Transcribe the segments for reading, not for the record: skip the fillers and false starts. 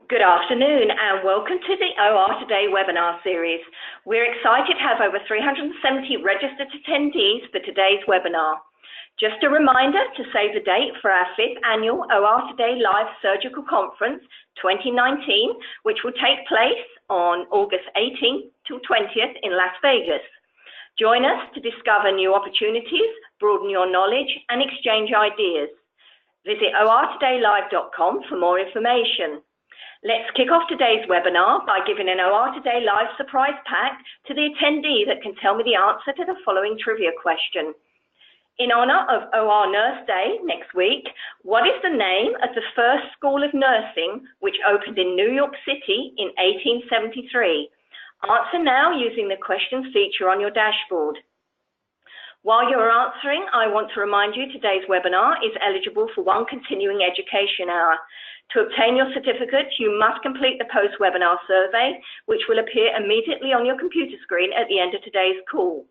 Good afternoon and welcome to the OR Today webinar series. We're excited to have over 370 registered attendees for today's webinar. Just a reminder to save the date for our 5th annual OR Today Live Surgical Conference 2019, which will take place on August 18th to 20th in Las Vegas. Join us to discover new opportunities, broaden your knowledge and exchange ideas. Visit ortodaylive.com for more information. Let's kick off today's webinar by giving an OR Today Live surprise pack to the attendee that can tell me the answer to the following trivia question. In honor of OR Nurse Day next week, what is the name of the first school of nursing which opened in New York City in 1873? Answer now using the questions feature on your dashboard. While you're answering, I want to remind you today's webinar is eligible for one continuing education hour. To obtain your certificate, you must complete the post-webinar survey, which will appear immediately on your computer screen at the end of today's call.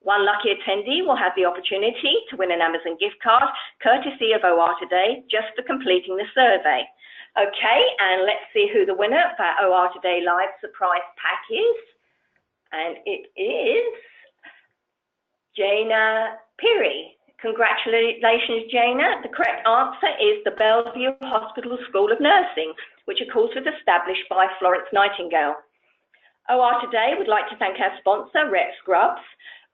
One lucky attendee will have the opportunity to win an Amazon gift card, courtesy of OR Today, just for completing the survey. Okay, and let's see who the winner of our OR Today Live surprise pack is. And it is Jana Piri. Congratulations, Jana. The correct answer is the Bellevue Hospital School of Nursing, which of course was established by Florence Nightingale. OR Today would like to thank our sponsor, RepScrubs.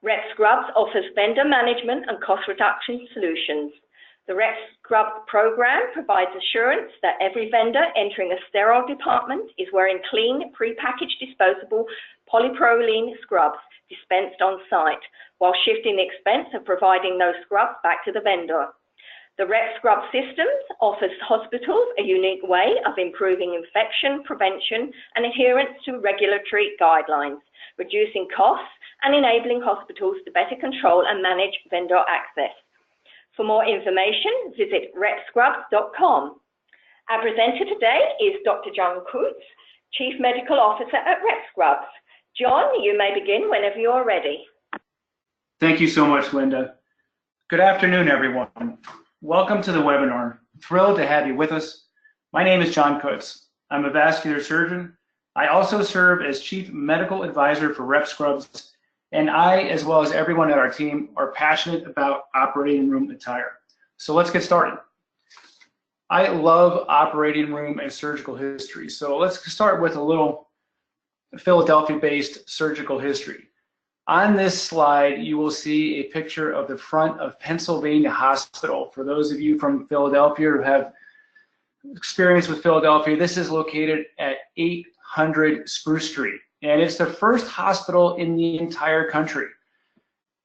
RepScrubs offers vendor management and cost reduction solutions. The RepScrubs program provides assurance that every vendor entering a sterile department is wearing clean, prepackaged disposable polypropylene scrubs dispensed on site, while shifting the expense of providing those scrubs back to the vendor. The RepScrubs systems offers hospitals a unique way of improving infection prevention and adherence to regulatory guidelines, reducing costs and enabling hospitals to better control and manage vendor access. For more information, visit repscrubs.com. Our presenter today is Dr. John Kutz, Chief Medical Officer at RepScrubs. John, you may begin whenever you are ready. Thank you so much, Linda. Good afternoon, everyone. Welcome to the webinar. Thrilled to have you with us. My name is John Kutz. I'm a vascular surgeon. I also serve as Chief Medical Advisor for RepScrubs, and I, as well as everyone at our team, are passionate about operating room attire. So let's get started. I love operating room and surgical history. So let's start with a little Philadelphia-based surgical history. On this slide, you will see a picture of the front of Pennsylvania Hospital. For those of you from Philadelphia who have experience with Philadelphia, this is located at 800 Spruce Street, and it's the first hospital in the entire country.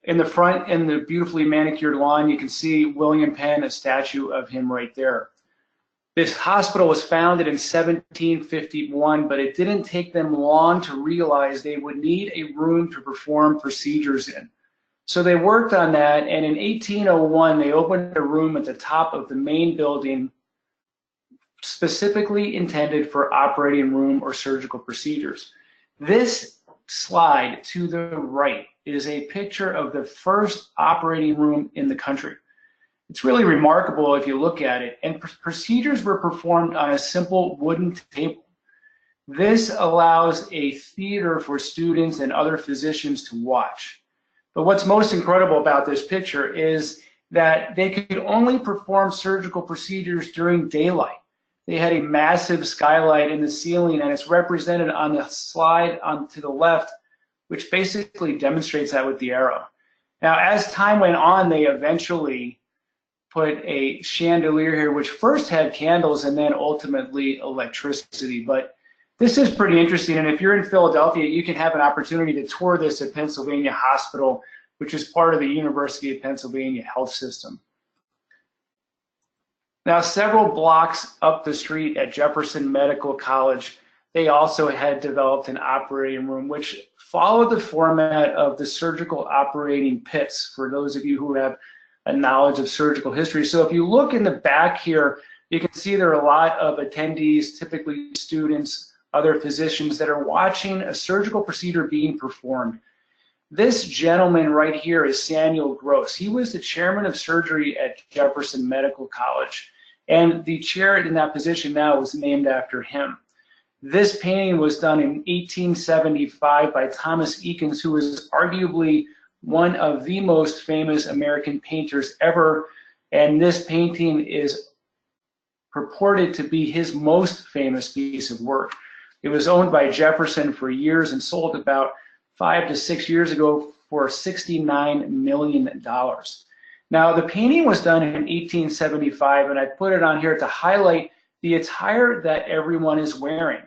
In the front, in the beautifully manicured lawn, you can see William Penn, a statue of him right there. This hospital was founded in 1751, but it didn't take them long to realize they would need a room to perform procedures in. So they worked on that, and in 1801, they opened a room at the top of the main building specifically intended for operating room or surgical procedures. This slide to the right is a picture of the first operating room in the country. It's really remarkable if you look at it, and procedures were performed on a simple wooden table. This allows a theater for students and other physicians to watch. But what's most incredible about this picture is that they could only perform surgical procedures during daylight. They had a massive skylight in the ceiling, and it's represented on the slide on to the left, which basically demonstrates that with the arrow. Now, as time went on, they eventually put a chandelier here, which first had candles and then ultimately electricity. But this is pretty interesting, and if you're in Philadelphia, you can have an opportunity to tour this at Pennsylvania Hospital, which is part of the University of Pennsylvania health system. Now, several blocks up the street at Jefferson Medical College, they also had developed an operating room, which followed the format of the surgical operating pits, for those of you who have a knowledge of surgical history. So if you look in the back here, you can see there are a lot of attendees, typically students, other physicians that are watching a surgical procedure being performed. This gentleman right here is Samuel Gross. He was the chairman of surgery at Jefferson Medical College, and the chair in that position now was named after him. This painting was done in 1875 by Thomas Eakins, who was arguably one of the most famous American painters ever. And this painting is purported to be his most famous piece of work. It was owned by Jefferson for years and sold about 5 to 6 years ago for $69 million. Now, the painting was done in 1875, and I put it on here to highlight the attire that everyone is wearing.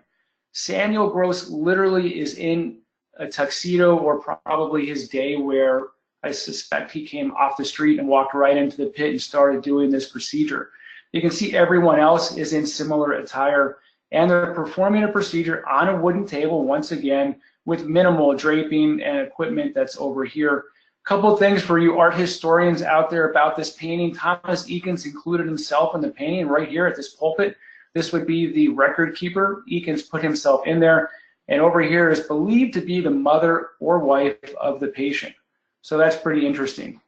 Samuel Gross literally is in a tuxedo, or probably his day wear. I suspect he came off the street and walked right into the pit and started doing this procedure. You can see everyone else is in similar attire, and they're performing a procedure on a wooden table, once again, with minimal draping and equipment that's over here. A couple of things for you art historians out there about this painting. Thomas Eakins included himself in the painting right here at this pulpit. This would be the record keeper. Eakins put himself in there, and over here is believed to be the mother or wife of the patient. So that's pretty interesting.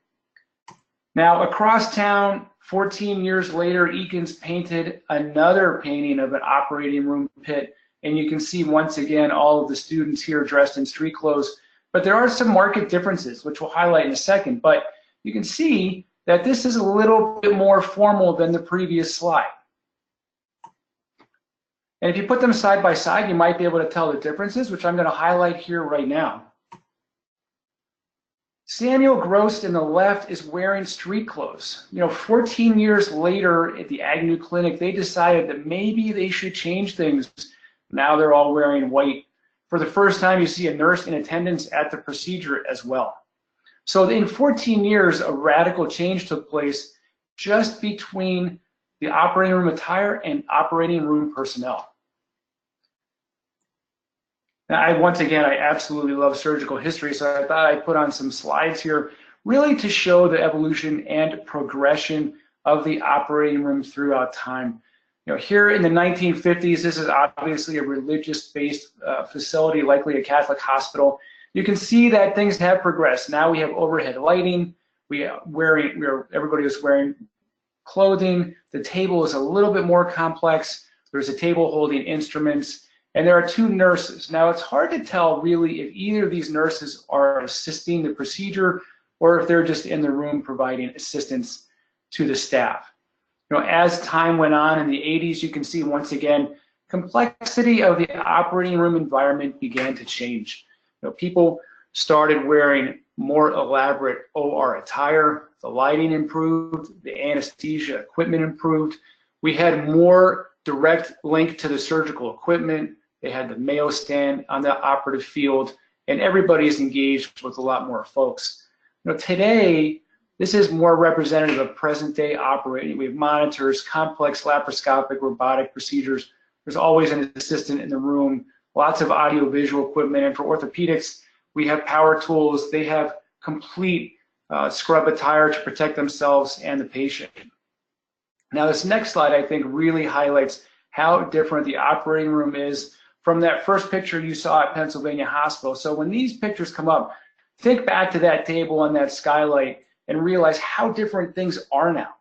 Now, across town, 14 years later, Eakins painted another painting of an operating room pit, and you can see once again all of the students here dressed in street clothes. But there are some marked differences, which we'll highlight in a second. But you can see that this is a little bit more formal than the previous slide. And if you put them side by side, you might be able to tell the differences, which I'm going to highlight here right now. Samuel Gross in the left is wearing street clothes. 14 years later at the Agnew Clinic, they decided that maybe they should change things. Now they're all wearing white. For the first time, you see a nurse in attendance at the procedure as well. So in 14 years, a radical change took place just between the operating room attire and operating room personnel. Now, once again, I absolutely love surgical history, so I thought I'd put on some slides here really to show the evolution and progression of the operating room throughout time. Here in the 1950s, this is obviously a religious-based facility, likely a Catholic hospital. You can see that things have progressed. Now we have overhead lighting. Everybody was wearing clothing. The table is a little bit more complex. There's a table holding instruments. And there are 2 nurses. Now, it's hard to tell really if either of these nurses are assisting the procedure or if they're just in the room providing assistance to the staff. As time went on in the 80s, you can see once again, complexity of the operating room environment began to change. People started wearing more elaborate OR attire, the lighting improved, the anesthesia equipment improved. We had more direct link to the surgical equipment. They had the Mayo stand on the operative field, and everybody is engaged with a lot more folks. Today, this is more representative of present-day operating. We have monitors, complex laparoscopic robotic procedures. There's always an assistant in the room, lots of audio-visual equipment, and for orthopedics, we have power tools. They have complete scrub attire to protect themselves and the patient. Now, this next slide, I think, really highlights how different the operating room is from that first picture you saw at Pennsylvania Hospital. So when these pictures come up, think back to that table and that skylight and realize how different things are now.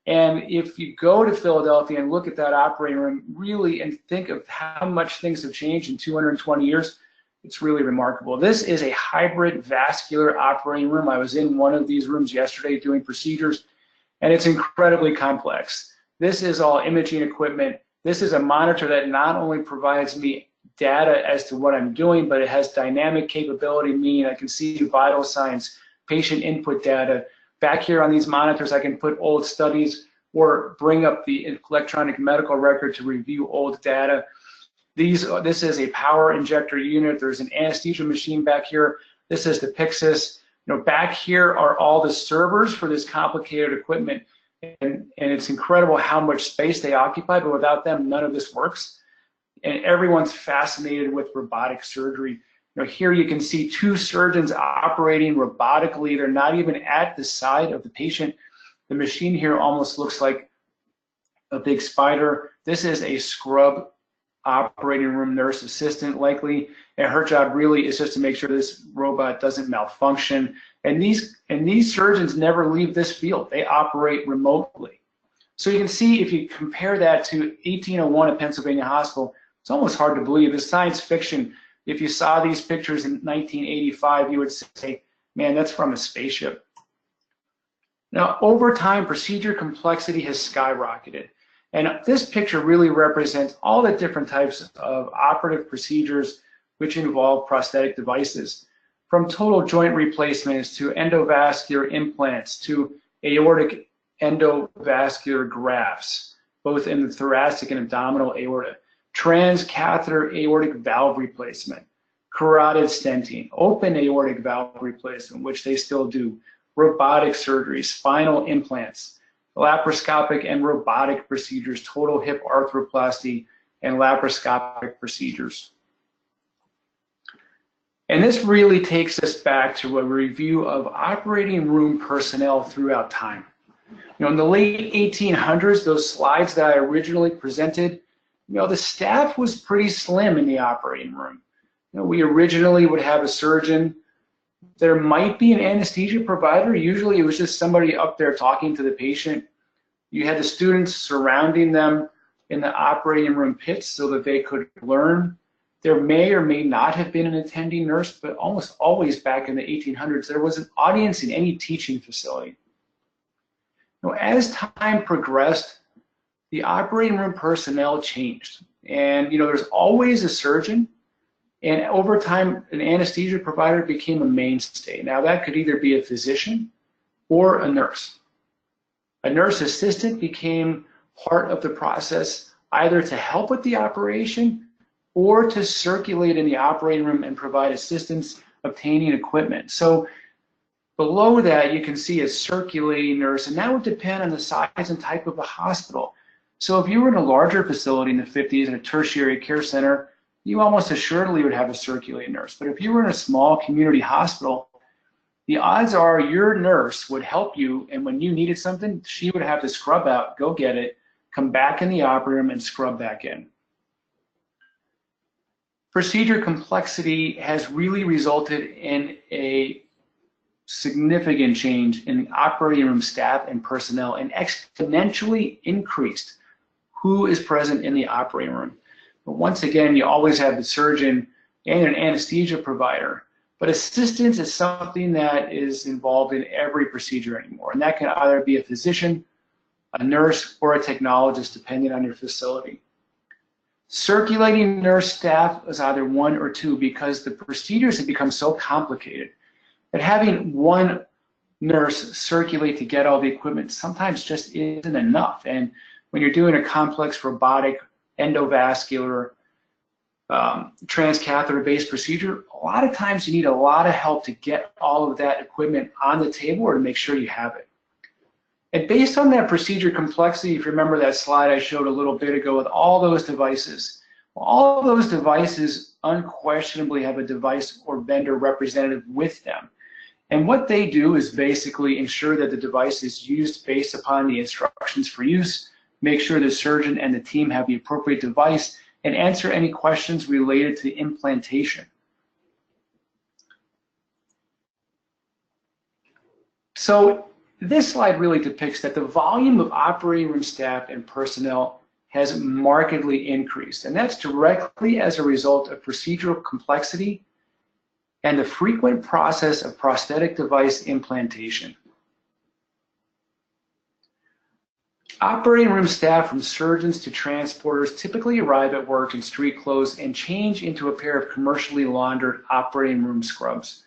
And if you go to Philadelphia and look at that operating room really and think of how much things have changed in 220 years, it's really remarkable. This is a hybrid vascular operating room. I was in one of these rooms yesterday doing procedures, and it's incredibly complex. This is all imaging equipment. This is a monitor that not only provides me data as to what I'm doing, but it has dynamic capability, meaning I can see vital signs, patient input data. Back here on these monitors, I can put old studies or bring up the electronic medical record to review old data. This is a power injector unit. There's an anesthesia machine back here. This is the F.A.C.S. Back here are all the servers for this complicated equipment. And it's incredible how much space they occupy, but without them, none of this works. And everyone's fascinated with robotic surgery. Here you can see 2 surgeons operating robotically. They're not even at the side of the patient. The machine here almost looks like a big spider. This is a scrub operating room nurse assistant, likely, and her job really is just to make sure this robot doesn't malfunction. And these surgeons never leave this field. They operate remotely. So you can see if you compare that to 1801 at Pennsylvania Hospital, It's almost hard to believe. It's science fiction. If you saw these pictures in 1985, you would say, man, that's from a spaceship. Now, over time, procedure complexity has skyrocketed. And this picture really represents all the different types of operative procedures which involve prosthetic devices, from total joint replacements to endovascular implants to aortic endovascular grafts, both in the thoracic and abdominal aorta, transcatheter aortic valve replacement, carotid stenting, open aortic valve replacement, which they still do, robotic surgery, spinal implants, laparoscopic and robotic procedures, total hip arthroplasty, and laparoscopic procedures. And this really takes us back to a review of operating room personnel throughout time. In the late 1800s, those slides that I originally presented, the staff was pretty slim in the operating room. We originally would have a surgeon. There might be an anesthesia provider. Usually it was just somebody up there talking to the patient. You had the students surrounding them in the operating room pits so that they could learn. There may or may not have been an attending nurse, but almost always back in the 1800s, there was an audience in any teaching facility. As time progressed, the operating room personnel changed. And there's always a surgeon, and over time, an anesthesia provider became a mainstay. Now that could either be a physician or a nurse. A nurse assistant became part of the process either to help with the operation or to circulate in the operating room and provide assistance obtaining equipment. So below that, you can see a circulating nurse, and that would depend on the size and type of the hospital. So if you were in a larger facility in the 50s in a tertiary care center, you almost assuredly would have a circulating nurse. But if you were in a small community hospital, the odds are your nurse would help you, and when you needed something, she would have to scrub out, go get it, come back in the operating room and scrub back in. Procedure complexity has really resulted in a significant change in the operating room staff and personnel, and exponentially increased who is present in the operating room. But once again, you always have the surgeon and an anesthesia provider, but assistance is something that is involved in every procedure anymore, and that can either be a physician, a nurse, or a technologist, depending on your facility. Circulating nurse staff is either one or two because the procedures have become so complicated that having one nurse circulate to get all the equipment sometimes just isn't enough. And when you're doing a complex robotic, endovascular, transcatheter-based procedure, a lot of times you need a lot of help to get all of that equipment on the table or to make sure you have it. And based on that procedure complexity, if you remember that slide I showed a little bit ago with all those devices, well, all of those devices unquestionably have a device or vendor representative with them. And what they do is basically ensure that the device is used based upon the instructions for use, make sure the surgeon and the team have the appropriate device, and answer any questions related to the implantation. So this slide really depicts that the volume of operating room staff and personnel has markedly increased, and that's directly as a result of procedural complexity and the frequent process of prosthetic device implantation. Operating room staff, from surgeons to transporters, typically arrive at work in street clothes and change into a pair of commercially laundered operating room scrubs.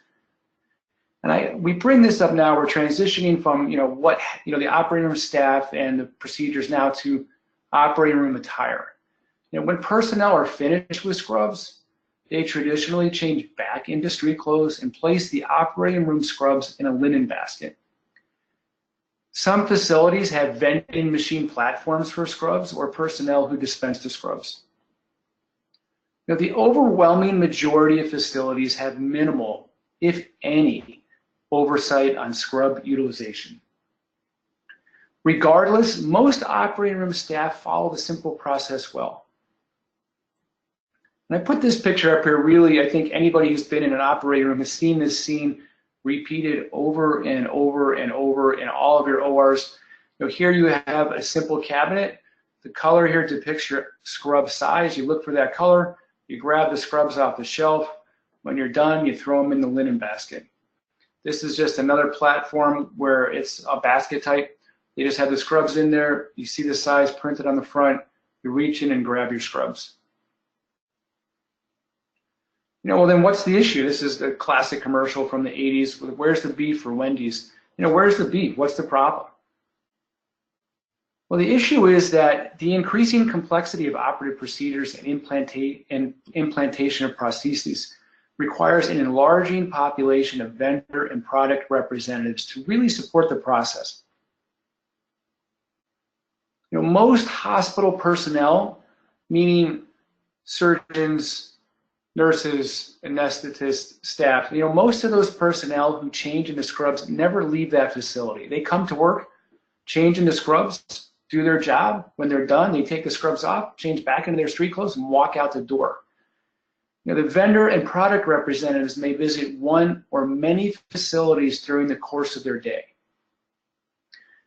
And we bring this up now. We're transitioning from the operating room staff and the procedures now to operating room attire. When personnel are finished with scrubs, they traditionally change back into street clothes and place the operating room scrubs in a linen basket. Some facilities have vending machine platforms for scrubs or personnel who dispense the scrubs. Now, the overwhelming majority of facilities have minimal, if any, oversight on scrub utilization. Regardless, most operating room staff follow the simple process well. And I put this picture up here. Really, I think anybody who's been in an operating room has seen this scene repeated over and over and over in all of your ORs. Here you have a simple cabinet. The color here depicts your scrub size. You look for that color, you grab the scrubs off the shelf. When you're done, you throw them in the linen basket. This is just another platform where it's a basket type. You just have the scrubs in there. You see the size printed on the front. You reach in and grab your scrubs. Well, then what's the issue? This is the classic commercial from the 80s. Where's the beef for Wendy's? Where's the beef? What's the problem? Well, the issue is that the increasing complexity of operative procedures and implantation of prostheses requires an enlarging population of vendor and product representatives to really support the process. Most hospital personnel, meaning surgeons, nurses, anesthetists, staff, most of those personnel who change into scrubs never leave that facility. They come to work, change into scrubs, do their job. When they're done, they take the scrubs off, change back into their street clothes, and walk out the door. The vendor and product representatives may visit one or many facilities during the course of their day.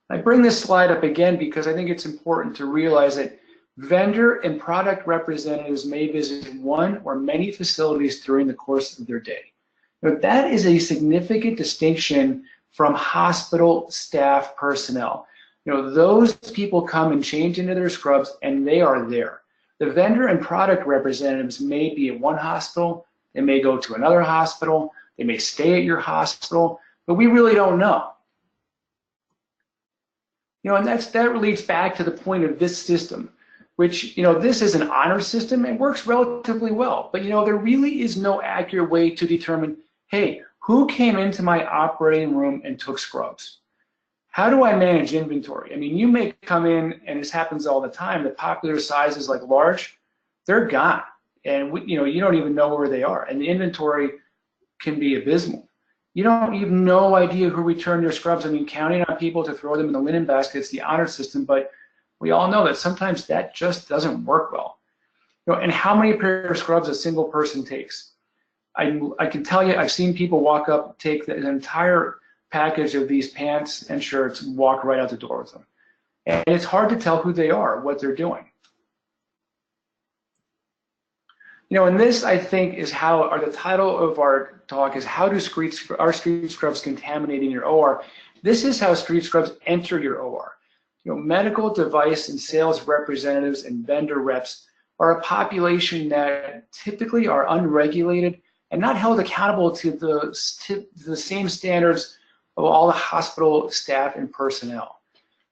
I bring this slide up again because I think it's important to realize that vendor and product representatives may visit one or many facilities during the course of their day. That is a significant distinction from hospital staff personnel. Those people come and change into their scrubs and they are there. The vendor and product representatives may be at one hospital, they may go to another hospital, they may stay at your hospital, but we really don't know. And that leads back to the point of this system, which, this is an honor system and works relatively well. But, there really is no accurate way to determine, hey, who came into my operating room and took scrubs? How do I manage inventory? You may come in, and this happens all the time, the popular sizes like large, they're gone. And, you don't even know where they are. And the inventory can be abysmal. You have no idea who returned your scrubs. Counting on people to throw them in the linen baskets, the honor system, but we all know that sometimes that just doesn't work well. And how many pair of scrubs a single person takes? I can tell you, I've seen people walk up, take an entire package of these pants and shirts, and walk right out the door with them. And it's hard to tell who they are, what they're doing. And this, I think, is how, the title of our talk is How Do Our Street Scrubs Contaminate in Your OR? This is how street scrubs enter your OR. Medical device and sales representatives and vendor reps are a population that typically are unregulated and not held accountable to the same standards of all the hospital staff and personnel.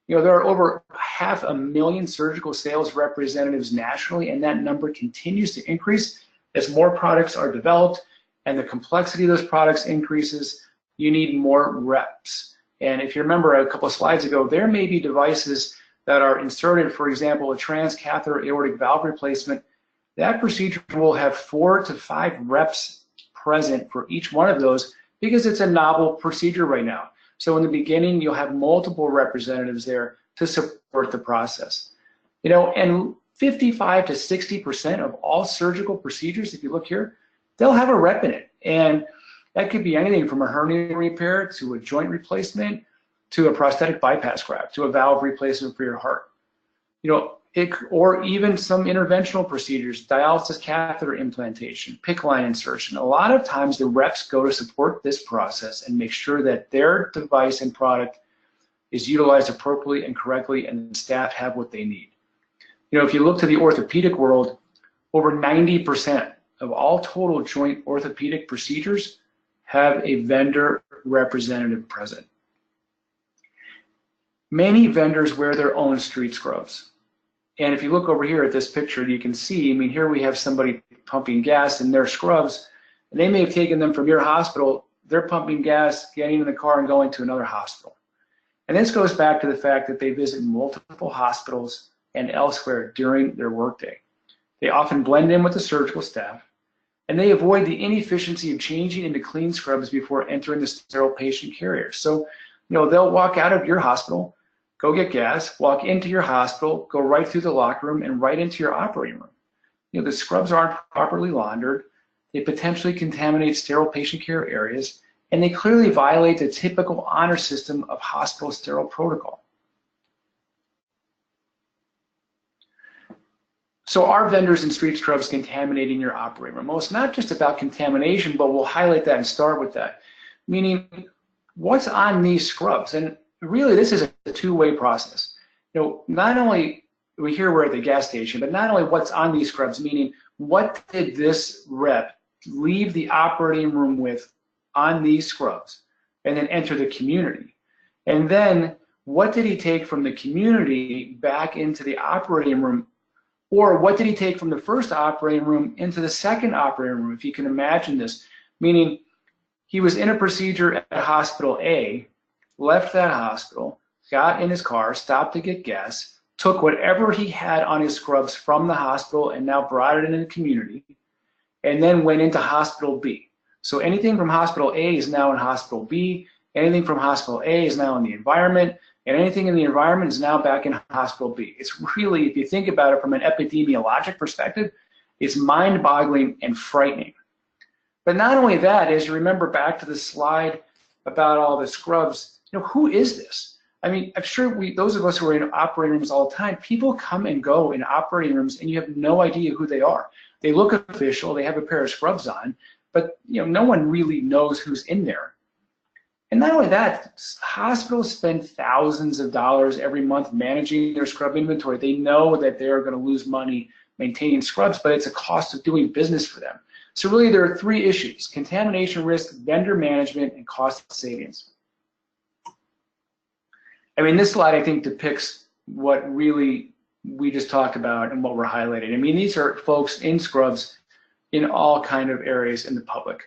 There are over 500,000 surgical sales representatives nationally, and that number continues to increase as more products are developed and the complexity of those products increases. You need more reps. And if you remember a couple of slides ago, there may be devices that are inserted, for example, a transcatheter aortic valve replacement. That procedure will have 4 to 5 reps present for each one of those because it's a novel procedure right now. So in the beginning, you'll have multiple representatives there to support the process. And 55 to 60% of all surgical procedures, if you look here, they'll have a rep in it. And that could be anything from a hernia repair to a joint replacement to a prosthetic bypass graft to a valve replacement for your heart. Or even some interventional procedures, dialysis catheter implantation, PICC line insertion. A lot of times the reps go to support this process and make sure that their device and product is utilized appropriately and correctly and the staff have what they need. If you look to the orthopedic world, over 90% of all total joint orthopedic procedures have a vendor representative present. Many vendors wear their own street scrubs. And if you look over here at this picture, you can see, here we have somebody pumping gas in their scrubs, and they may have taken them from your hospital. They're pumping gas, getting in the car and going to another hospital. And this goes back to the fact that they visit multiple hospitals and elsewhere during their workday. They often blend in with the surgical staff, and they avoid the inefficiency of changing into clean scrubs before entering the sterile patient carrier. So, they'll walk out of your hospital, go get gas, walk into your hospital, go right through the locker room and right into your operating room. The scrubs aren't properly laundered, they potentially contaminate sterile patient care areas, and they clearly violate the typical honor system of hospital sterile protocol. So are vendors and street scrubs contaminating your operating room? Well, it's not just about contamination, but we'll highlight that and start with that. Meaning, what's on these scrubs? And really, this is a two-way process. Not only we hear we're at the gas station, but not only what's on these scrubs, meaning what did this rep leave the operating room with on these scrubs and then enter the community? And then what did he take from the community back into the operating room? Or what did he take from the first operating room into the second operating room, if you can imagine this? Meaning, he was in a procedure at hospital A, left that hospital, got in his car, stopped to get gas, took whatever he had on his scrubs from the hospital and now brought it into the community, and then went into hospital B. So anything from hospital A is now in hospital B, anything from hospital A is now in the environment, and anything in the environment is now back in hospital B. It's really, if you think about it from an epidemiologic perspective, it's mind-boggling and frightening. But not only that, as you remember back to the slide about all the scrubs, who is this? I mean, I'm sure those of us who are in operating rooms all the time, people come and go in operating rooms and you have no idea who they are. They look official, they have a pair of scrubs on, but no one really knows who's in there. And not only that, hospitals spend thousands of dollars every month managing their scrub inventory. They know that they're going to lose money maintaining scrubs, but it's a cost of doing business for them. So really there are three issues: contamination risk, vendor management, and cost savings. I mean, this slide I think depicts what really we just talked about and what we're highlighting. I mean, these are folks in scrubs in all kind of areas in the public,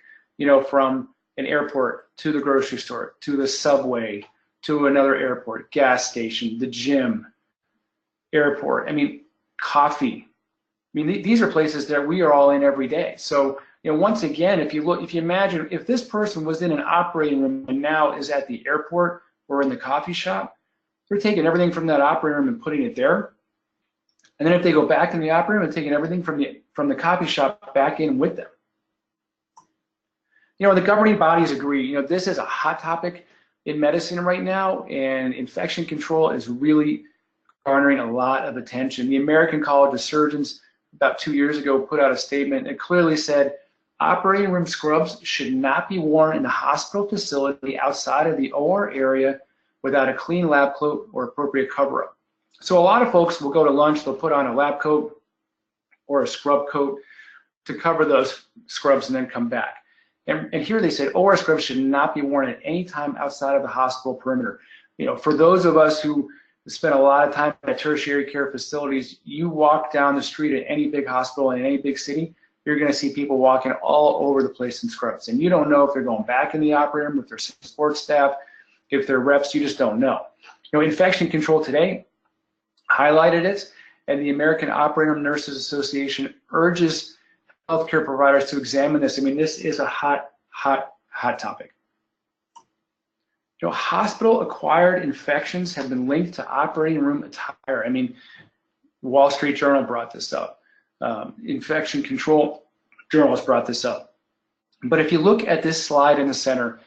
from an airport to the grocery store, to the subway, to another airport, gas station, the gym, airport. I mean, coffee. I mean, these are places that we are all in every day. So, once again, if you imagine if this person was in an operating room and now is at the airport or in the coffee shop, they're taking everything from that operating room and putting it there. And then if they go back in the operating room and taking everything from the coffee shop back in with them. The governing bodies agree, this is a hot topic in medicine right now, and infection control is really garnering a lot of attention. The American College of Surgeons about 2 years ago put out a statement that clearly said operating room scrubs should not be worn in the hospital facility outside of the OR area without a clean lab coat or appropriate cover-up. So a lot of folks will go to lunch, they'll put on a lab coat or a scrub coat to cover those scrubs and then come back. And here they said OR scrubs should not be worn at any time outside of the hospital perimeter. For those of us who spend a lot of time at tertiary care facilities, you walk down the street at any big hospital in any big city, you're going to see people walking all over the place in scrubs. And you don't know if they're going back in the operating room, if they're support staff, if they're reps, you just don't know. Infection Control Today highlighted it, and the American Operating Room Nurses Association urges healthcare providers to examine this. I mean, this is a hot topic. Hospital-acquired infections have been linked to operating room attire. I mean, Wall Street Journal brought this up. Infection Control journalists brought this up. But if you look at this slide in the center,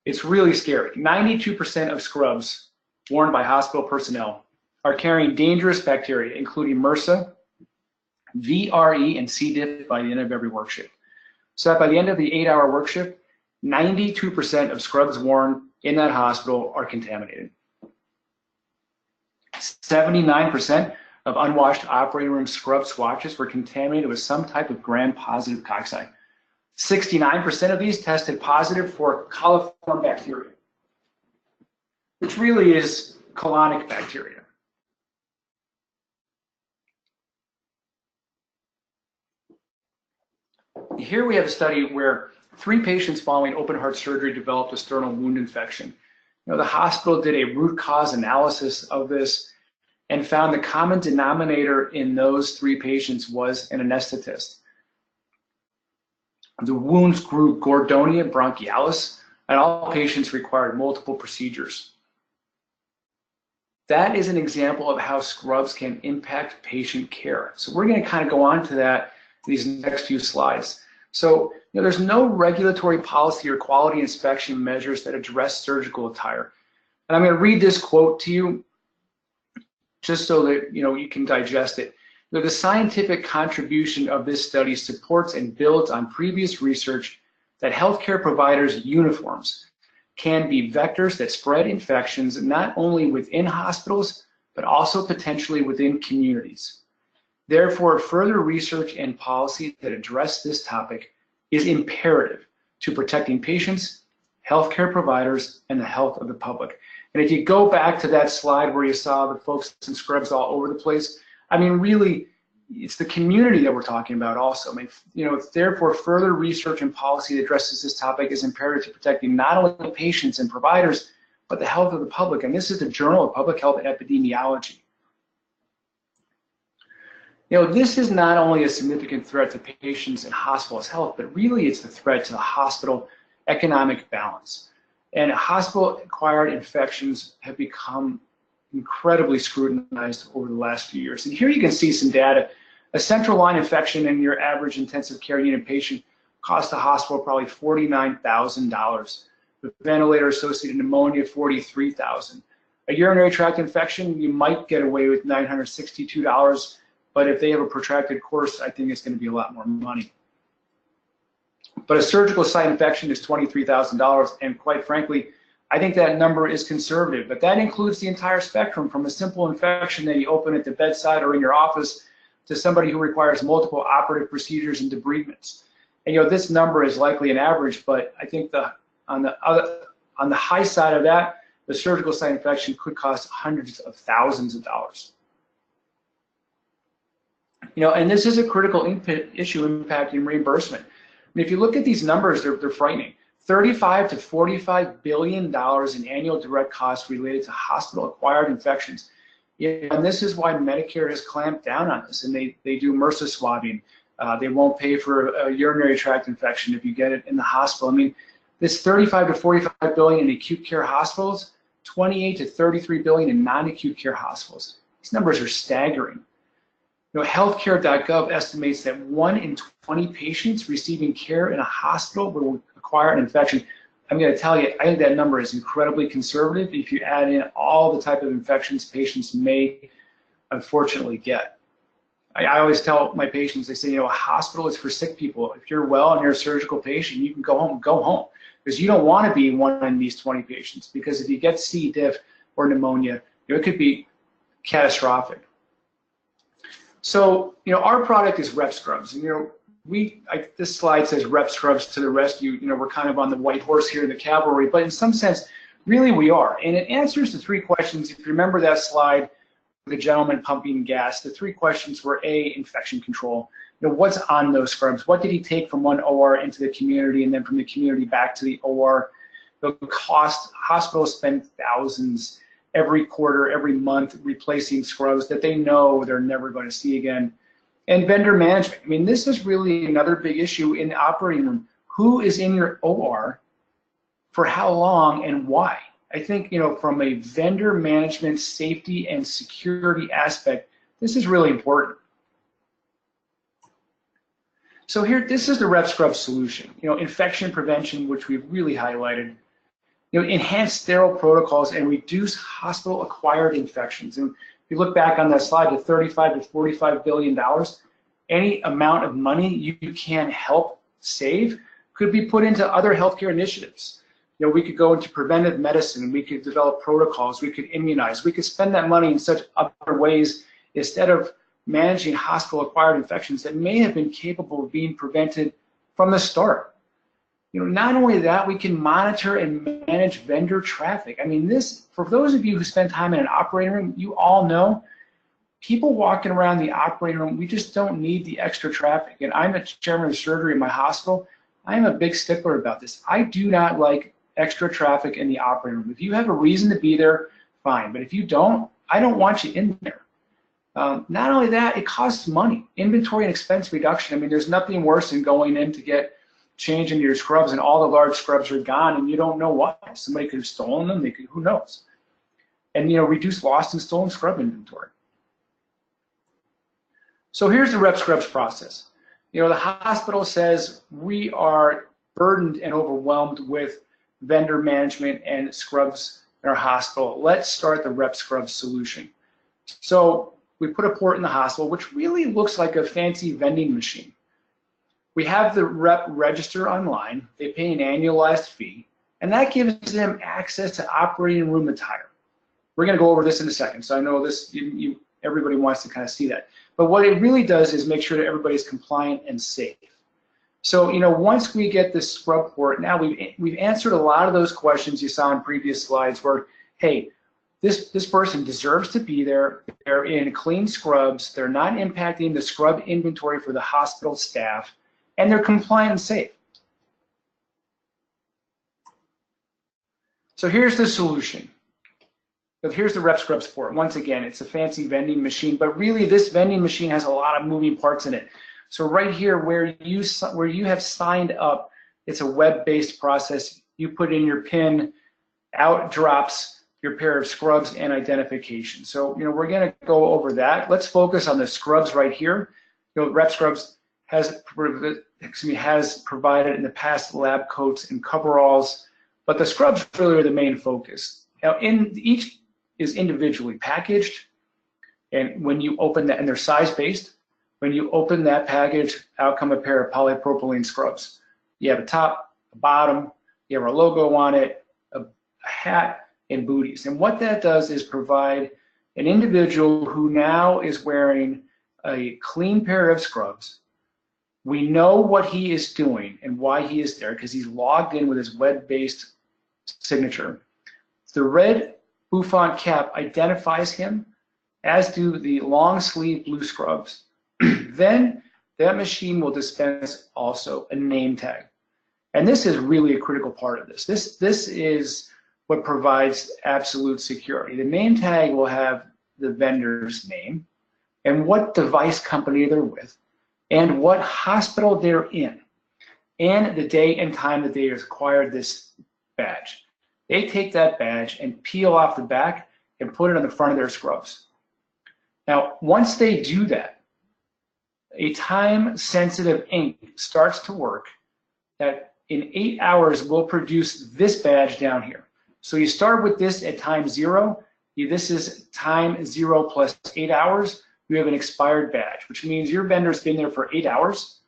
it's really scary. 92% of scrubs worn by hospital personnel are carrying dangerous bacteria, including MRSA, VRE, and C. diff by the end of every work shift. So that by the end of the 8-hour work shift, 92% of scrubs worn in that hospital are contaminated. 79% of unwashed operating room scrub swatches were contaminated with some type of gram-positive cocci. 69% of these tested positive for coliform bacteria, which really is colonic bacteria. Here we have a study where 3 patients following open heart surgery developed a sternal wound infection. The hospital did a root cause analysis of this and found the common denominator in those 3 patients was an anesthetist. The wounds grew Gordonia bronchialis, and all patients required multiple procedures. That is an example of how scrubs can impact patient care. So we're going to kind of go on to that in these next few slides. So there's no regulatory policy or quality inspection measures that address surgical attire. And I'm going to read this quote to you just so that you can digest it. The scientific contribution of this study supports and builds on previous research that healthcare providers' uniforms can be vectors that spread infections not only within hospitals, but also potentially within communities. Therefore, further research and policy that address this topic is imperative to protecting patients, healthcare providers, and the health of the public. And if you go back to that slide where you saw the folks in scrubs all over the place, I mean, really, it's the community that we're talking about also. I mean, therefore, further research and policy that addresses this topic is imperative to protecting not only patients and providers, but the health of the public. And this is the Journal of Public Health Epidemiology. This is not only a significant threat to patients and hospitals' health, but really it's the threat to the hospital economic balance. And hospital-acquired infections have become incredibly scrutinized over the last few years. And here you can see some data. A central line infection in your average intensive care unit patient costs the hospital probably $49,000. With ventilator-associated pneumonia, $43,000. A urinary tract infection, you might get away with $962, but if they have a protracted course, I think it's going to be a lot more money. But a surgical site infection is $23,000, and quite frankly, I think that number is conservative, but that includes the entire spectrum from a simple infection that you open at the bedside or in your office to somebody who requires multiple operative procedures and debridements. And this number is likely an average, but I think on the high side of that, the surgical site infection could cost hundreds of thousands of dollars. And this is a critical issue impacting reimbursement. I mean, if you look at these numbers, they're frightening. $35 to $45 billion in annual direct costs related to hospital-acquired infections. And this is why Medicare has clamped down on this, and they do MRSA swabbing. They won't pay for a urinary tract infection if you get it in the hospital. I mean, this $35 to $45 billion in acute care hospitals, $28 to $33 billion in non-acute care hospitals. These numbers are staggering. Healthcare.gov estimates that 1 in 20 patients receiving care in a hospital will acquire an infection. I'm going to tell you, I think that number is incredibly conservative if you add in all the type of infections patients may unfortunately get. I always tell my patients, I say, a hospital is for sick people. If you're well and you're a surgical patient, you can go home. Because you don't want to be one of these 20 patients, because if you get C. diff or pneumonia, it could be catastrophic. So, our product is RepScrubs, and this slide says RepScrubs to the rescue. We're kind of on the white horse here in the cavalry, but in some sense, really we are. And it answers the 3 questions. If you remember that slide, the gentleman pumping gas, the 3 questions were: A, infection control. What's on those scrubs? What did he take from one OR into the community, and then from the community back to the OR? The cost, hospitals spend thousands every quarter, every month, replacing scrubs that they know they're never going to see again. And vendor management. I mean, this is really another big issue in the operating room. Who is in your OR, for how long, and why? I think, from a vendor management, safety, and security aspect, this is really important. So here, this is the RepScrubs solution. Infection prevention, which we've really highlighted. Enhance sterile protocols and reduce hospital-acquired infections. And if you look back on that slide, the $35 to $45 billion, any amount of money you can help save could be put into other healthcare initiatives. We could go into preventive medicine, we could develop protocols, we could immunize, we could spend that money in such other ways instead of managing hospital-acquired infections that may have been capable of being prevented from the start. Not only that, we can monitor and manage vendor traffic. I mean, this, for those of you who spend time in an operating room, you all know, people walking around the operating room, we just don't need the extra traffic. And I'm a chairman of surgery in my hospital. I'm a big stickler about this. I do not like extra traffic in the operating room. If you have a reason to be there, fine. But if you don't, I don't want you in there. Not only that, it costs money. Inventory and expense reduction. I mean, there's nothing worse than going in to get change into your scrubs and all the large scrubs are gone and you don't know why. Somebody could have stolen them, they could, who knows. And reduce lost and stolen scrub inventory. So here's the RepScrubs process. The hospital says we are burdened and overwhelmed with vendor management and scrubs in our hospital. Let's start the RepScrubs solution. So we put a port in the hospital, which really looks like a fancy vending machine. We have the rep register online. They pay an annualized fee, and that gives them access to operating room attire. We're going to go over this in a second, so I know this everybody wants to kind of see that. But what it really does is make sure that everybody's compliant and safe. So, once we get this scrub port, now we've answered a lot of those questions you saw in previous slides where, hey, this person deserves to be there. They're in clean scrubs. They're not impacting the scrub inventory for the hospital staff, and they're compliant and safe. So here's the solution. So here's the RepScrubs port. Once again, it's a fancy vending machine, but really this vending machine has a lot of moving parts in it. So right here where you have signed up, it's a web-based process. You put in your PIN, out drops your pair of scrubs and identification. So we're going to go over that. Let's focus on the scrubs right here. RepScrubs has provided in the past lab coats and coveralls, but the scrubs really are the main focus. Now, each is individually packaged, and when you open that, and they're size-based, when you open that package, out come a pair of polypropylene scrubs. You have a top, a bottom, you have our logo on it, a hat, and booties. And what that does is provide an individual who now is wearing a clean pair of scrubs. We know what he is doing and why he is there because he's logged in with his web-based signature. The red bouffant cap identifies him, as do the long sleeve blue scrubs. Then that machine will dispense also a name tag. And this is really a critical part of this. This is what provides absolute security. The name tag will have the vendor's name and what device company they're with and what hospital they're in and the day and time that they acquired this badge. They take that badge and peel off the back and put it on the front of their scrubs. Now, once they do that, a time-sensitive ink starts to work that in 8 hours will produce this badge down here. So you start with this at time 0. This is time 0 plus 8 hours. You have an expired badge, which means your vendor's been there for 8 hours,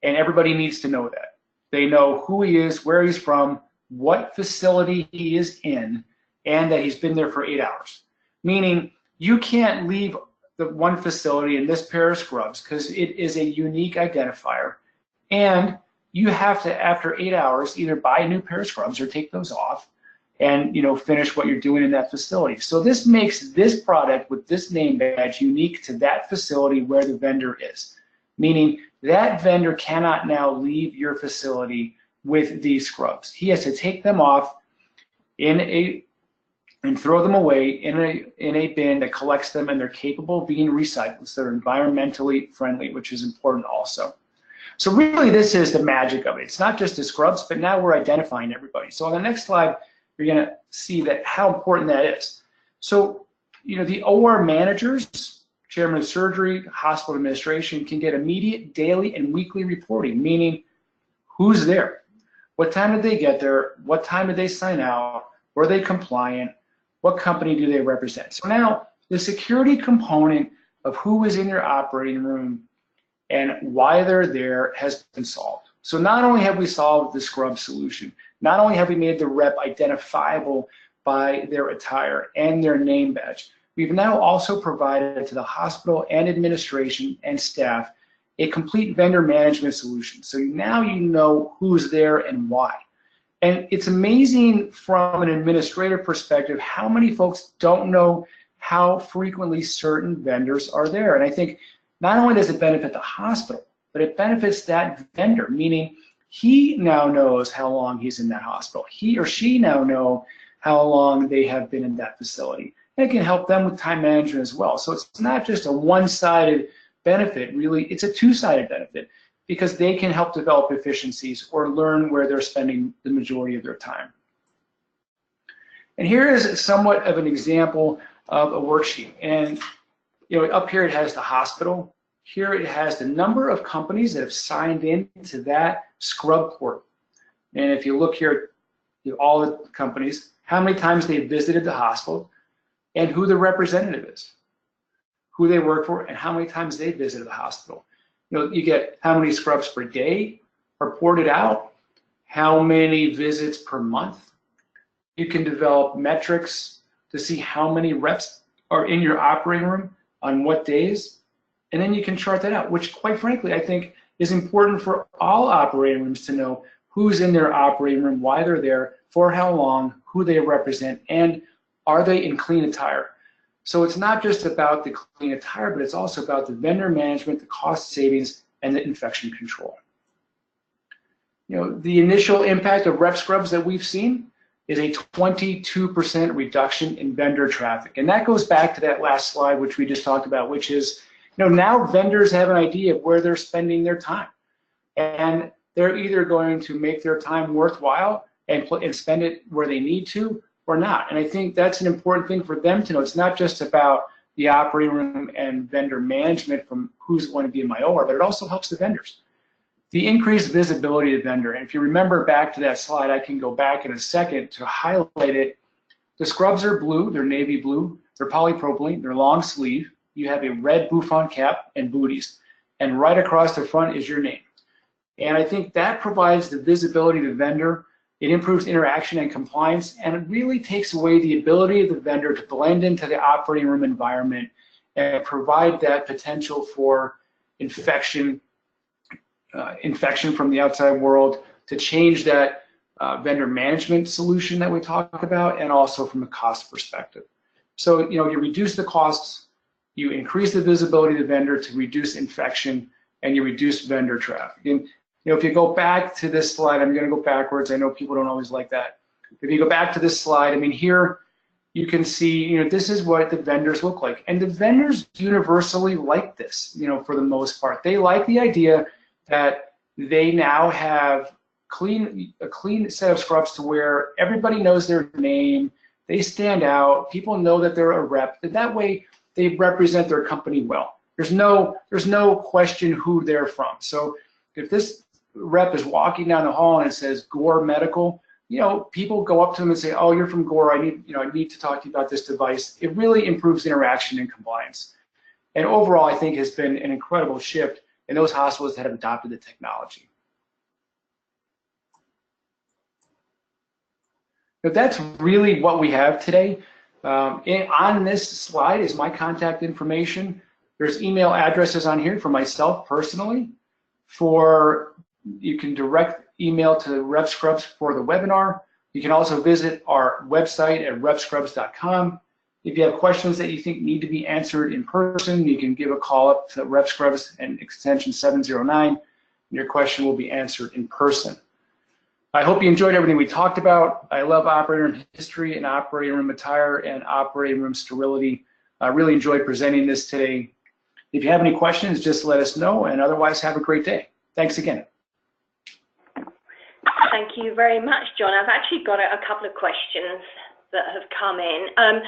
and everybody needs to know that. They know who he is, where he's from, what facility he is in, and that he's been there for 8 hours. Meaning you can't leave the one facility in this pair of scrubs because it is a unique identifier, and you have to, after 8 hours, either buy a new pair of scrubs or take those off and finish what you're doing in that facility. So this makes this product with this name badge unique to that facility where the vendor is, meaning that vendor cannot now leave your facility with these scrubs. He has to take them off and throw them away in a bin that collects them, and they're capable of being recycled. So they're environmentally friendly, which is important also. So really this is the magic of it. It's not just the scrubs, but now we're identifying everybody. So on the next slide, you're going to see that how important that is. So, the OR managers, chairman of surgery, hospital administration can get immediate daily and weekly reporting, meaning who's there, what time did they get there, what time did they sign out, were they compliant, what company do they represent. So now the security component of who is in your operating room and why they're there has been solved. So not only have we solved the scrub solution, not only have we made the rep identifiable by their attire and their name badge, we've now also provided to the hospital and administration and staff a complete vendor management solution. So now you know who's there and why. And it's amazing from an administrative perspective how many folks don't know how frequently certain vendors are there. And I think not only does it benefit the hospital, but it benefits that vendor, meaning he now knows how long he's in that hospital. He or she now know how long they have been in that facility. And it can help them with time management as well. So it's not just a one-sided benefit, really, it's a two-sided benefit because they can help develop efficiencies or learn where they're spending the majority of their time. And here is somewhat of an example of a worksheet. And up here it has the hospital. Here it has the number of companies that have signed in to that scrub port. And if you look here at all the companies, how many times they visited the hospital and who the representative is. who they work for, and how many times they visited the hospital. You get how many scrubs per day reported out, how many visits per month. You can develop metrics to see how many reps are in your operating room on what days, and then you can chart that out, which quite frankly I think is important for all operating rooms to know who's in their operating room, why they're there, for how long, who they represent, and are they in clean attire. So it's not just about the clean attire, but it's also about the vendor management, the cost savings, and the infection control. The initial impact of RepScrubs that we've seen is a 22% reduction in vendor traffic. And that goes back to that last slide, which we just talked about, which is, now vendors have an idea of where they're spending their time. And they're either going to make their time worthwhile and spend it where they need to or not. And I think that's an important thing for them to know. It's not just about the operating room and vendor management from who's going to be in my OR, but it also helps the vendors. The increased visibility of the vendor, and if you remember back to that slide, I can go back in a second to highlight it. The scrubs are blue, they're navy blue, they're polypropylene, they're long sleeve. You have a red bouffant cap and booties, and right across the front is your name. And I think that provides the visibility to the vendor. It improves interaction and compliance, and it really takes away the ability of the vendor to blend into the operating room environment and provide that potential for infection from the outside world, to change that vendor management solution that we talked about, and also from a cost perspective. So you reduce the costs, you increase the visibility of the vendor to reduce infection, and you reduce vendor traffic. And if you go back to this slide, I'm going to go backwards. I know people don't always like that. If you go back to this slide, here you can see, this is what the vendors look like. And the vendors universally like this, for the most part. They like the idea that they now have a clean set of scrubs to where everybody knows their name, they stand out, people know that they're a rep, and that way they represent their company well. There's no question who they're from. So if this rep is walking down the hall and it says Gore Medical, people go up to them and say, oh, you're from Gore, I need to talk to you about this device. It really improves interaction and compliance. And overall, I think has been an incredible shift in those hospitals that have adopted the technology. But that's really what we have today. On this slide is my contact information. There's email addresses on here for myself personally. You can direct email to RepScrubs for the webinar. You can also visit our website at repscrubs.com. If you have questions that you think need to be answered in person, you can give a call up to RepScrubs and extension 709, and your question will be answered in person. I hope you enjoyed everything we talked about. I love operating room history and operating room attire and operating room sterility. I really enjoyed presenting this today. If you have any questions, just let us know, and otherwise have a great day. Thanks again. Thank you very much, John. I've actually got a couple of questions that have come in.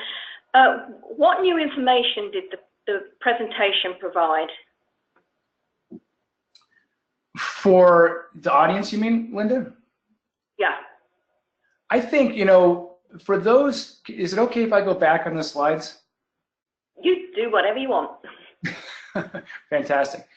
What new information did the presentation provide? For the audience, you mean, Linda? Yeah. I think, for those, is it okay if I go back on the slides? You do whatever you want. Fantastic.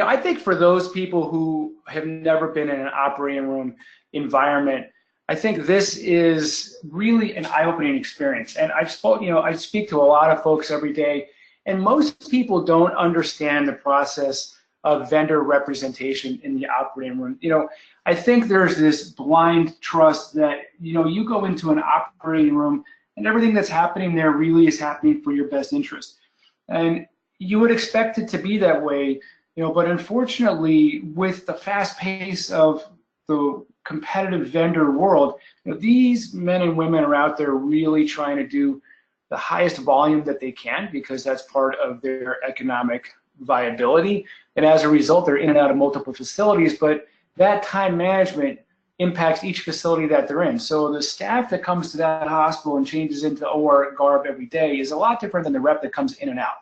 I think for those people who have never been in an operating room environment, I think this is really an eye-opening experience. And I speak to a lot of folks every day, and most people don't understand the process of vendor representation in the operating room. I think there's this blind trust that, you go into an operating room and everything that's happening there really is happening for your best interest. And you would expect it to be that way, but unfortunately, with the fast pace of the competitive vendor world, these men and women are out there really trying to do the highest volume that they can, because that's part of their economic viability. And as a result, they're in and out of multiple facilities, but that time management impacts each facility that they're in. So the staff that comes to that hospital and changes into OR garb every day is a lot different than the rep that comes in and out.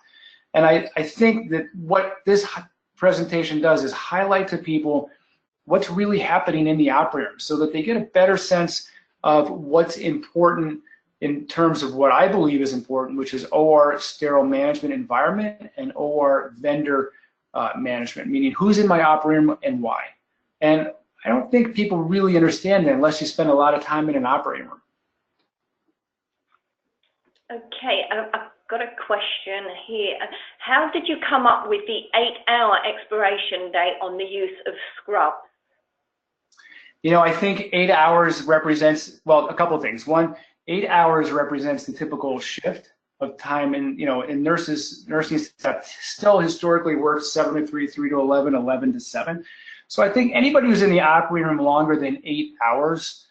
And I think that what this presentation does is highlight to people what's really happening in the operating room so that they get a better sense of what's important in terms of what I believe is important, which is OR sterile management environment and OR vendor management, meaning who's in my operating room and why. And I don't think people really understand that unless you spend a lot of time in an operating room. Okay, I've got a question here. How did you come up with the 8-hour expiration date on the use of scrub? You know, I think 8 hours represents, well, a couple of things. One, 8 hours represents the typical shift of time, and in nursing staff still historically works 7 to 3, 3 to 11, 11 to 7. So I think anybody who's in the operating room longer than 8 hours,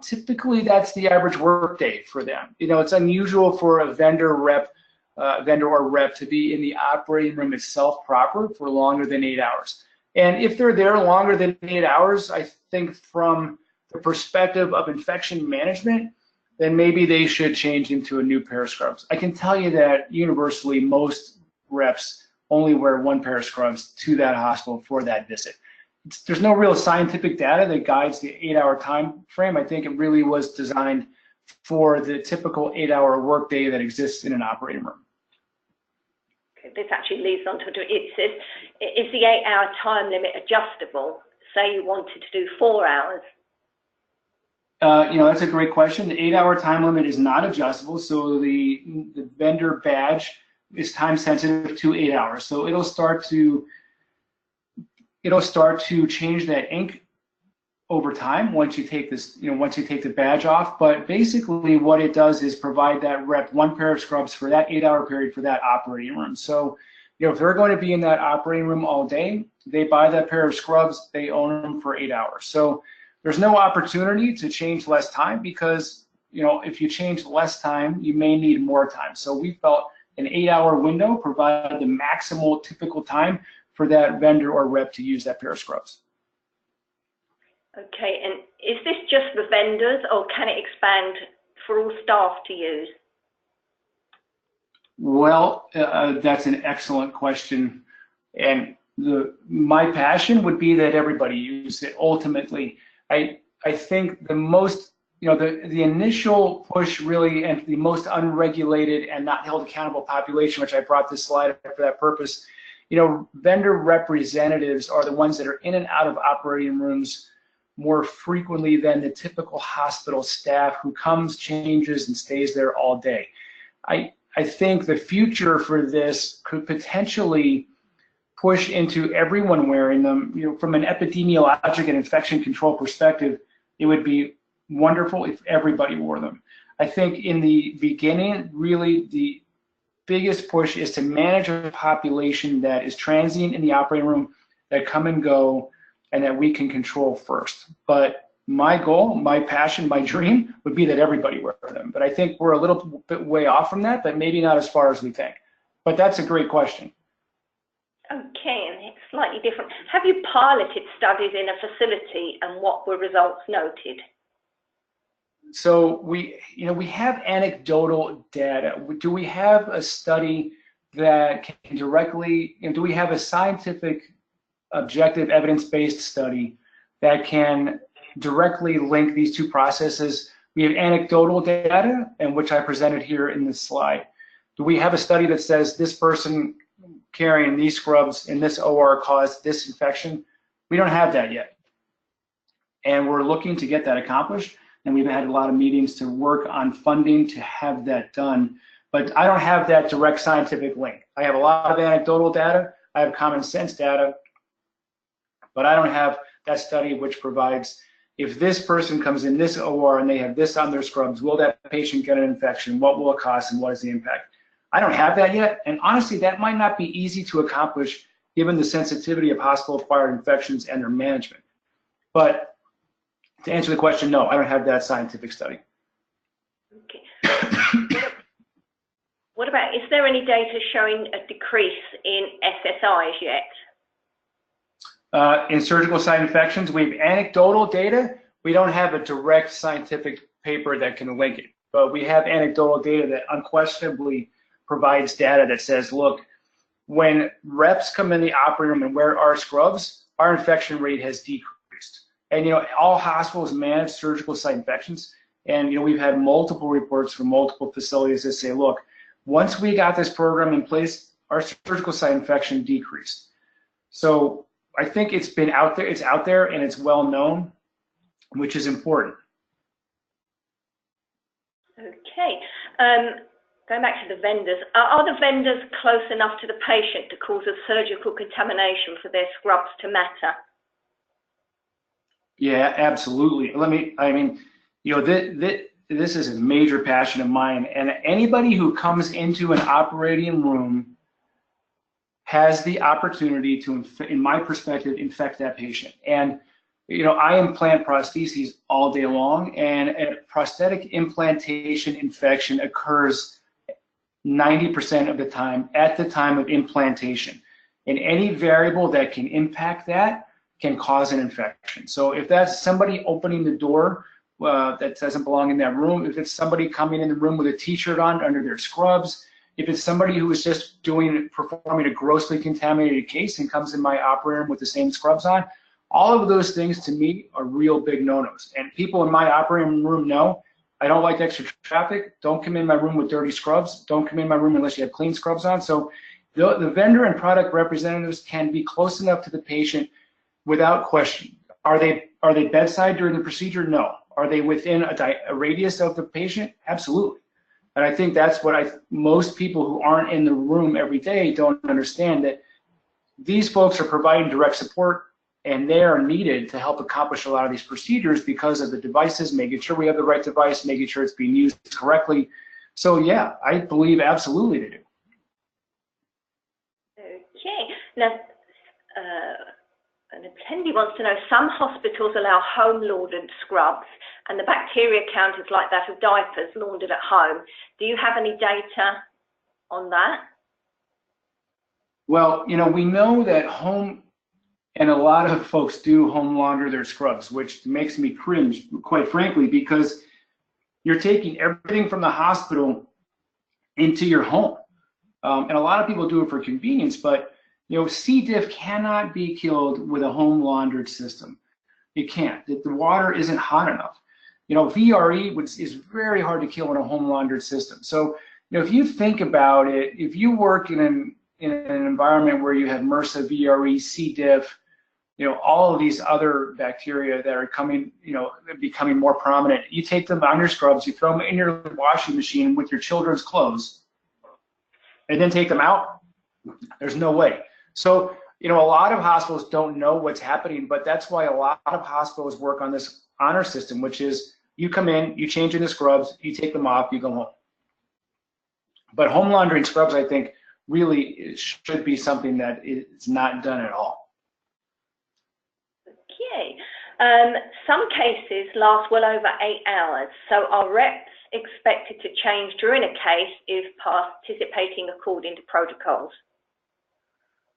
typically that's the average work day for them. It's unusual for a vendor or rep to be in the operating room itself proper for longer than 8 hours. And if they're there longer than 8 hours, I think from the perspective of infection management, then maybe they should change into a new pair of scrubs. I can tell you that universally most reps only wear one pair of scrubs to that hospital for that visit. There's no real scientific data that guides the 8-hour time frame. I think it really was designed for the typical 8-hour workday that exists in an operating room. Okay, this actually leads on to it says, is the 8-hour time limit adjustable? Say you wanted to do 4 hours. That's a great question. The 8-hour time limit is not adjustable, so the vendor badge is time sensitive to 8 hours. So it'll start to change that ink over time once you take this, once you take the badge off. But basically what it does is provide that rep one pair of scrubs for that 8-hour period for that operating room. So, if they're going to be in that operating room all day, they buy that pair of scrubs, they own them for 8 hours. So there's no opportunity to change less time because, if you change less time, you may need more time. So we felt an 8-hour window provided the maximal typical time for that vendor or rep to use that pair of scrubs. Okay, and is this just the vendors or can it expand for all staff to use? Well, that's an excellent question. And my passion would be that everybody use it ultimately. I think the most, the initial push really, and the most unregulated and not held accountable population, which I brought this slide up for that purpose, vendor representatives are the ones that are in and out of operating rooms more frequently than the typical hospital staff who comes, changes, and stays there all day. I think the future for this could potentially push into everyone wearing them. From an epidemiologic and infection control perspective, it would be wonderful if everybody wore them. I think in the beginning, really the biggest push is to manage a population that is transient in the operating room, that come and go, and that we can control first. But my goal, my passion, my dream would be that everybody wear them. But I think we're a little bit way off from that, but maybe not as far as we think. But that's a great question. Okay, and it's slightly different. Have you piloted studies in a facility and what were results noted? So we have anecdotal data. Do we have a study that can directly, do we have a scientific, objective, evidence-based study that can directly link these two processes? We have anecdotal data, and which I presented here in this slide. Do we have a study that says this person carrying these scrubs in this OR caused this infection? We don't have that yet. And we're looking to get that accomplished. And we've had a lot of meetings to work on funding to have that done. But I don't have that direct scientific link. I have a lot of anecdotal data. I have common sense data. But I don't have that study which provides, if this person comes in this OR and they have this on their scrubs, will that patient get an infection? What will it cost and what is the impact? I don't have that yet. And honestly, that might not be easy to accomplish given the sensitivity of hospital-acquired infections and their management. But to answer the question, no, I don't have that scientific study. Okay. What about, is there any data showing a decrease in SSIs yet? In surgical site infections, we have anecdotal data. We don't have a direct scientific paper that can link it, but we have anecdotal data that unquestionably provides data that says, look, when reps come in the operating room and wear our scrubs, our infection rate has decreased. And all hospitals manage surgical site infections, And we've had multiple reports from multiple facilities that say, look, once we got this program in place, our surgical site infection decreased. So I think it's been out there, it's out there, and it's well known, which is important. Okay. Going back to the vendors, are the vendors close enough to the patient to cause a surgical contamination for their scrubs to matter? Yeah, absolutely. This is a major passion of mine, and anybody who comes into an operating room has the opportunity to, in my perspective, infect that patient. And I implant prostheses all day long, and a prosthetic implantation infection occurs 90% of the time at the time of implantation. And any variable that can impact that can cause an infection. So if that's somebody opening the door that doesn't belong in that room, if it's somebody coming in the room with a t-shirt on under their scrubs, if it's somebody who is just performing a grossly contaminated case and comes in my operating room with the same scrubs on, all of those things to me are real big no-nos. And people in my operating room know I don't like extra traffic. Don't come in my room with dirty scrubs. Don't come in my room unless you have clean scrubs on. So the vendor and product representatives can be close enough to the patient without question. Are they bedside during the procedure? No. Are they within a radius of the patient? Absolutely. And I think that's what most people who aren't in the room every day don't understand, that these folks are providing direct support, and they are needed to help accomplish a lot of these procedures because of the devices, making sure we have the right device, making sure it's being used correctly. So yeah, I believe absolutely they do. Okay. Now, an attendee wants to know, some hospitals allow home laundered scrubs, and the bacteria count is like that of diapers laundered at home. Do you have any data on that? Well, we know that home, and a lot of folks do home launder their scrubs, which makes me cringe, quite frankly, because you're taking everything from the hospital into your home. And a lot of people do it for convenience, but C. diff cannot be killed with a home laundered system. It can't. The water isn't hot enough. VRE is very hard to kill in a home laundered system. So, if you think about it, if you work in an environment where you have MRSA, VRE, C. diff, all of these other bacteria that are becoming more prominent, you take them on your scrubs, you throw them in your washing machine with your children's clothes, and then take them out, there's no way. So, a lot of hospitals don't know what's happening, but that's why a lot of hospitals work on this honor system, which is you come in, you change in the scrubs, you take them off, you go home. But home laundering scrubs, I think, really should be something that is not done at all. Okay. Some cases last well over 8 hours. So are reps expected to change during a case if participating according to protocols?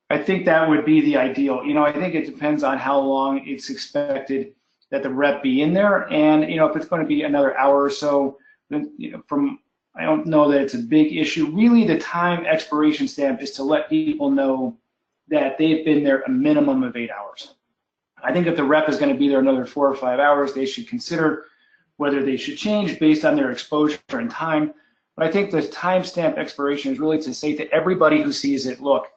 I think that would be the ideal. I think it depends on how long it's expected that the rep be in there, and if it's going to be another hour or so, then I don't know that it's a big issue. Really, the time expiration stamp is to let people know that they've been there a minimum of 8 hours. I think if the rep is going to be there another 4 or 5 hours, they should consider whether they should change based on their exposure and time. But I think the timestamp expiration is really to say to everybody who sees it, look,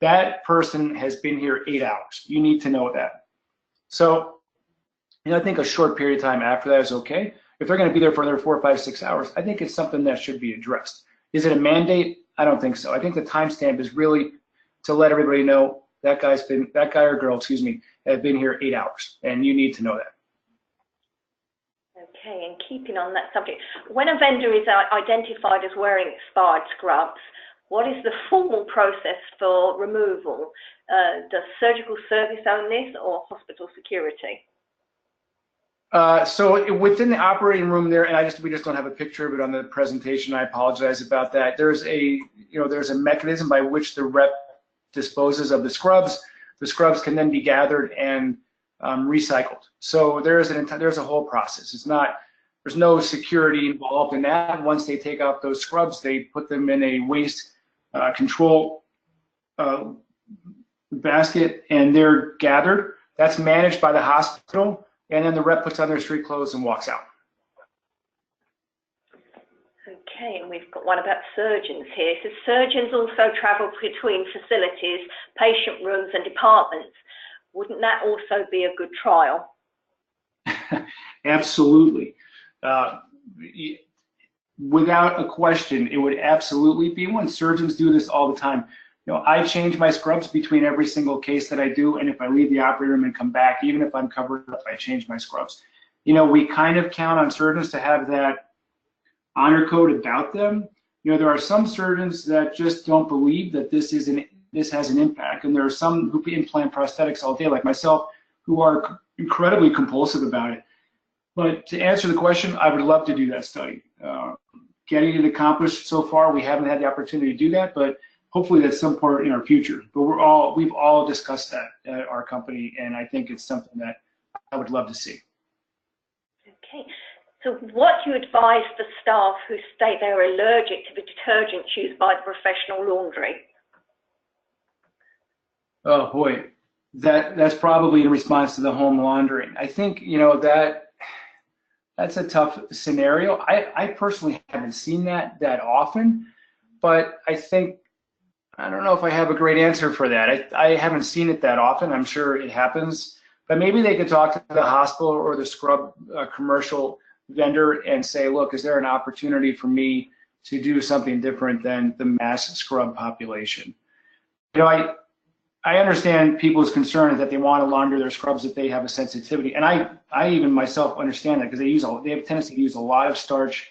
that person has been here 8 hours. You need to know that. So, I think a short period of time after that is okay. If they're going to be there for another 4, 5, 6 hours, I think it's something that should be addressed. Is it a mandate? I don't think so. I think the timestamp is really to let everybody know that guy or girl, have been here 8 hours, and you need to know that. Okay, and keeping on that subject, when a vendor is identified as wearing expired scrubs, what is the formal process for removal? Does surgical service own this, or hospital security? So within the operating room there, and we just don't have a picture of it on the presentation. I apologize about that. There's a mechanism by which the rep disposes of the scrubs. The scrubs can then be gathered and recycled. So there's a whole process. There's no security involved in that. Once they take out those scrubs, they put them in a waste control basket, and they're gathered. That's managed by the hospital, and then the rep puts on their street clothes and walks out. Okay, and we've got one about surgeons here. So surgeons also travel between facilities, patient rooms and departments. Wouldn't that also be a good trial? Absolutely. Without a question, it would absolutely be one. Surgeons do this all the time. I change my scrubs between every single case that I do, and if I leave the operating room and come back, even if I'm covered up, I change my scrubs. We kind of count on surgeons to have that honor code about them. There are some surgeons that just don't believe that this has an impact, and there are some who implant prosthetics all day, like myself, who are incredibly compulsive about it. But to answer the question, I would love to do that study. Getting it accomplished so far, we haven't had the opportunity to do that, but hopefully that's some point in our future. But we've all discussed that at our company, and I think it's something that I would love to see. Okay. So what do you advise the staff who state they're allergic to the detergents used by the professional laundry? Oh boy, that's probably in response to the home laundering. I think that's a tough scenario. I personally haven't seen that often, but I don't know if I have a great answer for that. I haven't seen it that often. I'm sure it happens, but maybe they could talk to the hospital or the scrub commercial vendor and say, look, is there an opportunity for me to do something different than the mass scrub population? I understand people's concern that they want to launder their scrubs if they have a sensitivity, and I even myself understand that because they have a tendency to use a lot of starch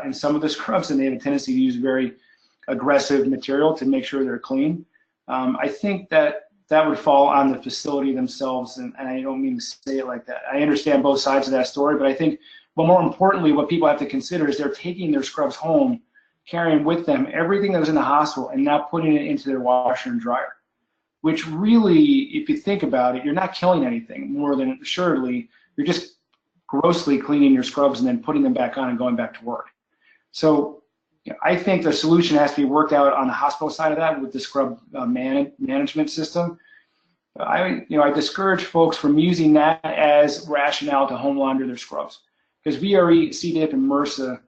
in some of the scrubs, and they have a tendency to use very aggressive material to make sure they're clean. I think that would fall on the facility themselves, and I don't mean to say it like that. I understand both sides of that story, but I think, well, more importantly, what people have to consider is they're taking their scrubs home, carrying with them everything that was in the hospital, and now putting it into their washer and dryer, which really, if you think about it, you're not killing anything. More than assuredly, you're just grossly cleaning your scrubs and then putting them back on and going back to work. So I think the solution has to be worked out on the hospital side of that with the scrub management system. I discourage folks from using that as rationale to home launder their scrubs, because VRE, C. diff, and MRSA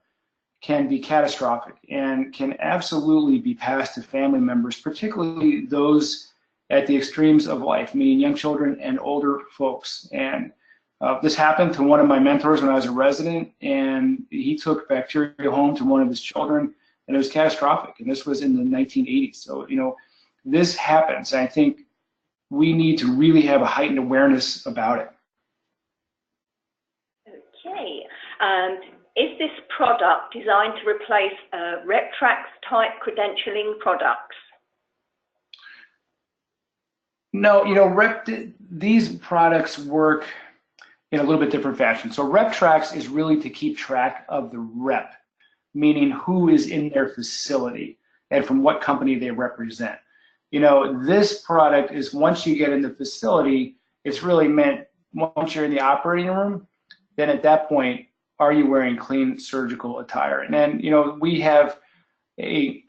can be catastrophic and can absolutely be passed to family members, particularly those at the extremes of life, meaning young children and older folks. And this happened to one of my mentors when I was a resident, and he took bacteria home to one of his children, and it was catastrophic. And this was in the 1980s. So, this happens. I think we need to really have a heightened awareness about it. Okay. Is this product designed to replace RepTrax type credentialing products? No, these products work in a little bit different fashion. So RepTrax is really to keep track of the rep, meaning who is in their facility and from what company they represent. This product is, once you get in the facility, it's really meant, once you're in the operating room, then at that point, are you wearing clean surgical attire? And then, we have a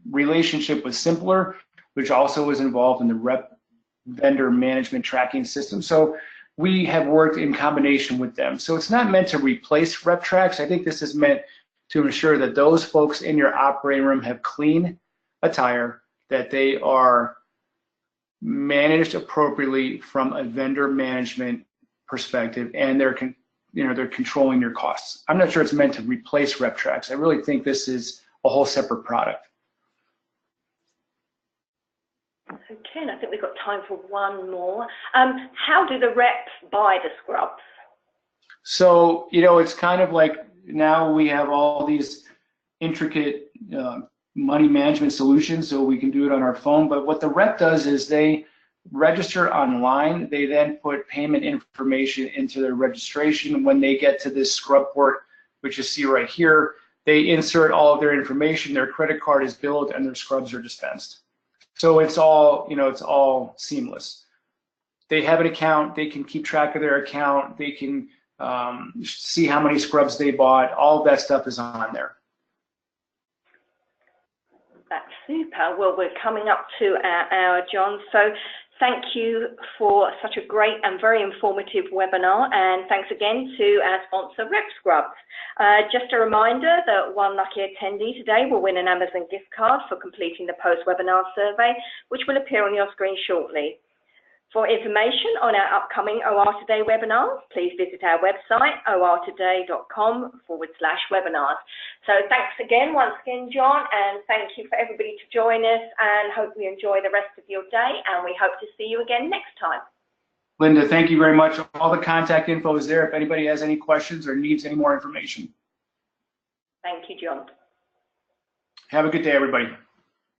relationship with Simpler, which also is involved in the rep vendor management tracking system. So we have worked in combination with them. So it's not meant to replace RepTrax. I think this is meant to ensure that those folks in your operating room have clean attire, that they are managed appropriately from a vendor management perspective, and they're controlling your costs. I'm not sure it's meant to replace RepTrax. I really think this is a whole separate product. Okay, and I think we've got time for one more. How do the reps buy the scrubs? So, it's kind of like now we have all these intricate money management solutions, so we can do it on our phone. But what the rep does is they register online. They then put payment information into their registration. When they get to this scrub port, which you see right here, they insert all of their information. Their credit card is billed, and their scrubs are dispensed. So it's all, it's all seamless. They have an account. They can keep track of their account. They can see how many scrubs they bought. All of that stuff is on there. That's super. Well, we're coming up to our hour, John. So Thank you for such a great and very informative webinar, and thanks again to our sponsor, RepScrubs. Just a reminder that one lucky attendee today will win an Amazon gift card for completing the post-webinar survey, which will appear on your screen shortly. For information on our upcoming OR Today webinars, please visit our website, ortoday.com/webinars. So thanks again, once again, John, and thank you for everybody to join us, and hope you enjoy the rest of your day, and we hope to see you again next time. Linda, thank you very much. All the contact info is there if anybody has any questions or needs any more information. Thank you, John. Have a good day, everybody.